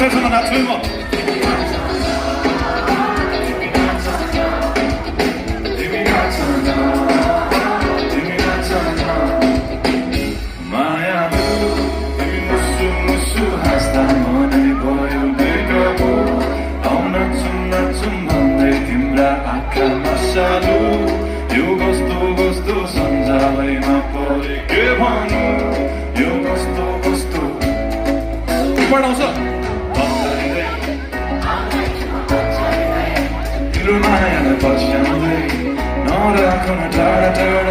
설탕은 나트륨은 Eu gosto, sanjavai ma pore ke bhanu yo gosto पढाउँछ तिम्रो मायालाई पछ्याउँदै नराखौँ टाढा टाढा